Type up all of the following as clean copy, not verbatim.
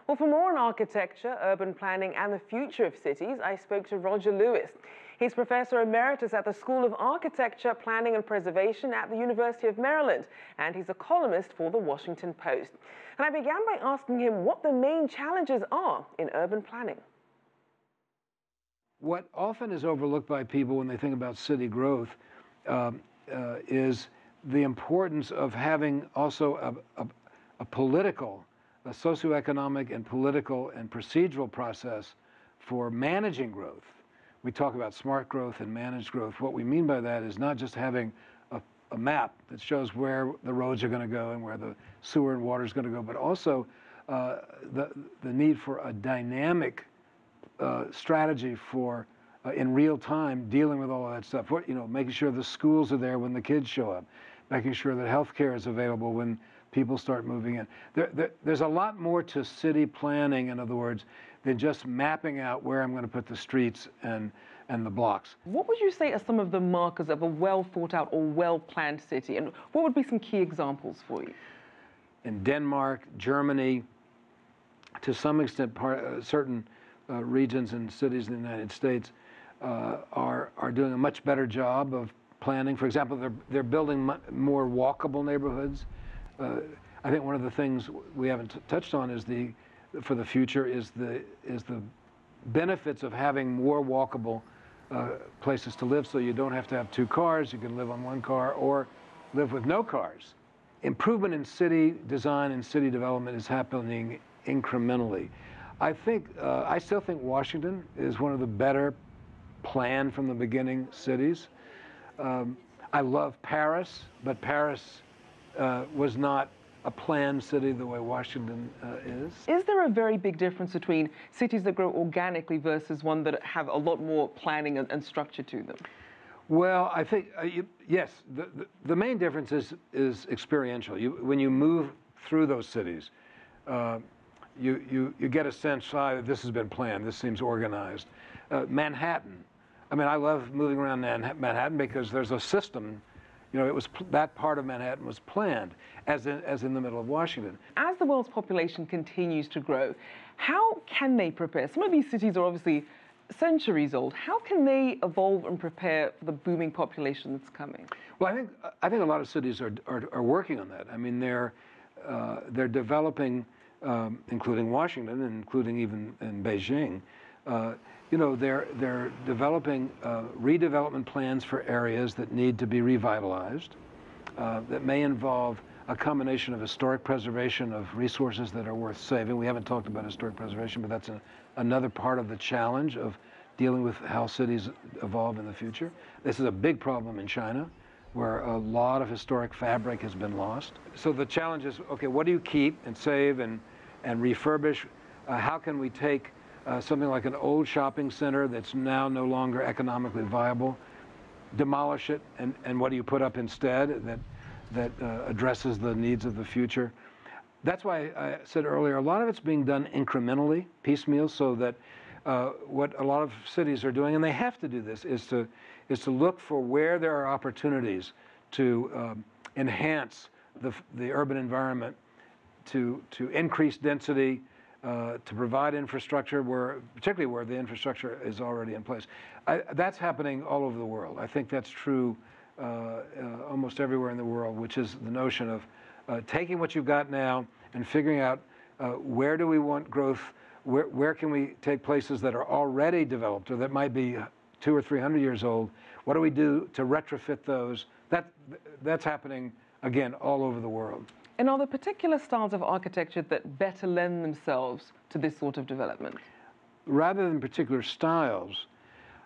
Well, for more on architecture, urban planning and the future of cities, I spoke to Roger Lewis. He's Professor Emeritus at the School of Architecture, Planning and Preservation at the University of Maryland, and he's a columnist for the Washington Post. And I began by asking him what the main challenges are in urban planning. What often is overlooked by people when they think about city growth is the importance of having also a political, a socioeconomic and political and procedural process for managing growth. We talk about smart growth and managed growth. What we mean by that is not just having a map that shows where the roads are going to go and where the sewer and water is going to go, but also the need for a dynamic strategy for in real time dealing with all of that stuff. Making sure the schools are there when the kids show up, making sure that healthcare is available when people start moving in. There's a lot more to city planning, in other words, than just mapping out where I'm going to put the streets and the blocks. What would you say are some of the markers of a well thought out or well planned city, and what would be some key examples for you? In Denmark, Germany, to some extent certain regions and cities in the United States are doing a much better job of planning. For example, they're building more walkable neighborhoods. I think one of the things we haven't touched on is for the future is the benefits of having more walkable places to live, so you don't have to have two cars. You can live on one car or live with no cars. Improvement in city design and city development is happening incrementally. I still think Washington is one of the better planned from the beginning cities. I love Paris, but Paris was not a planned city the way Washington is. Is there a very big difference between cities that grow organically versus one that have a lot more planning and structure to them? Well, I think, yes, the main difference is experiential. When you move through those cities, you get a sense that this has been planned, this seems organized. Manhattan, I mean, I love moving around Manhattan because there's a system. That part of Manhattan was planned, as in the middle of Washington. As the world's population continues to grow, how can they prepare? Some of these cities are obviously centuries old. How can they evolve and prepare for the booming population that's coming? Well, I think a lot of cities are working on that. I mean, they're developing, including Washington and including even in Beijing. They're developing redevelopment plans for areas that need to be revitalized, that may involve a combination of historic preservation of resources that are worth saving. We haven't talked about historic preservation, but that's another part of the challenge of dealing with how cities evolve in the future. This is a big problem in China, where a lot of historic fabric has been lost. So the challenge is, okay, what do you keep and save and refurbish? How can we take something like an old shopping center that's now no longer economically viable, demolish it, and what do you put up instead that addresses the needs of the future? That's why I said earlier, a lot of it's being done incrementally, piecemeal, so that what a lot of cities are doing, and they have to do this, is to look for where there are opportunities to enhance the urban environment, to increase density, to provide infrastructure, particularly where the infrastructure is already in place. That's happening all over the world. I think that's true almost everywhere in the world, which is the notion of taking what you've got now and figuring out where do we want growth, where can we take places that are already developed or that might be 200 or 300 years old. What do we do to retrofit those? That's happening, again, all over the world. And are there particular styles of architecture that better lend themselves to this sort of development? Rather than particular styles,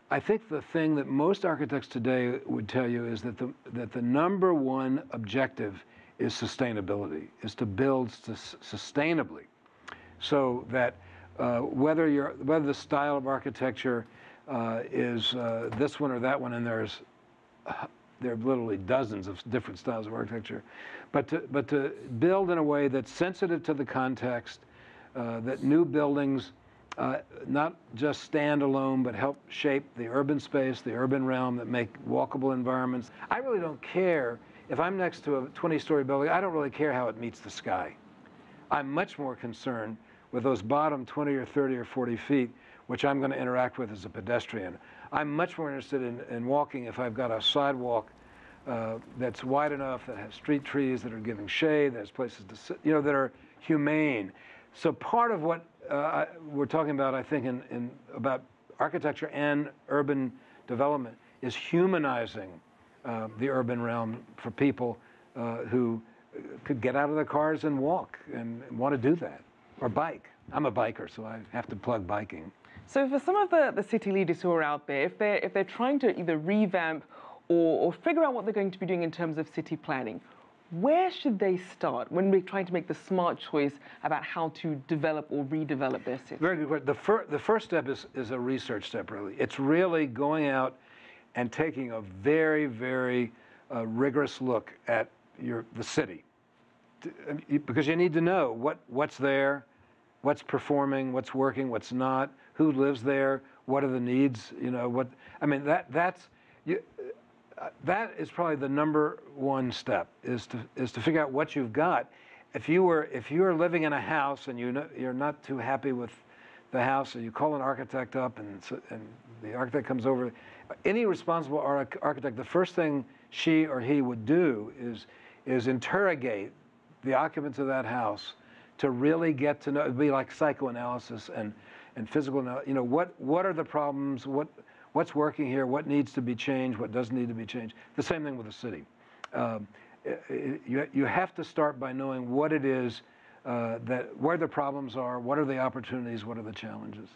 I think the thing that most architects today would tell you is that the number one objective is sustainability, is to build sustainably, so that whether the style of architecture is this one or that one, and there are literally dozens of different styles of architecture, but to build in a way that's sensitive to the context, that new buildings not just stand alone, but help shape the urban space, the urban realm, that make walkable environments. I really don't care if I'm next to a 20-story building. I don't really care how it meets the sky. I'm much more concerned with those bottom 20 or 30 or 40 feet, which I'm going to interact with as a pedestrian. I'm much more interested in walking if I've got a sidewalk that's wide enough, that has street trees that are giving shade, that has places to sit, you know, that are humane. So part of what we're talking about, I think, about architecture and urban development is humanizing the urban realm for people who could get out of their cars and walk and want to do that, or bike. I'm a biker, so I have to plug biking. So for some of the city leaders who are out there, if they're trying to either revamp or figure out what they're going to be doing in terms of city planning, where should they start when we're trying to make the smart choice about how to develop or redevelop their city? Very good question. The first step is a research step, really. It's really going out and taking a very, very rigorous look at the city, because you need to know what's there, what's performing, what's working, what's not, who lives there, what are the needs, you know, that is probably the number one step, is to figure out what you've got. If you were living in a house and you're not too happy with the house, and you call an architect up and the architect comes over, any responsible architect, the first thing she or he would do is interrogate the occupants of that house to really get to know. It'd be like psychoanalysis and physical analysis. You know, what are the problems? What's working here? What needs to be changed? What doesn't need to be changed? The same thing with the city. You have to start by knowing what it is where the problems are, what are the opportunities, what are the challenges.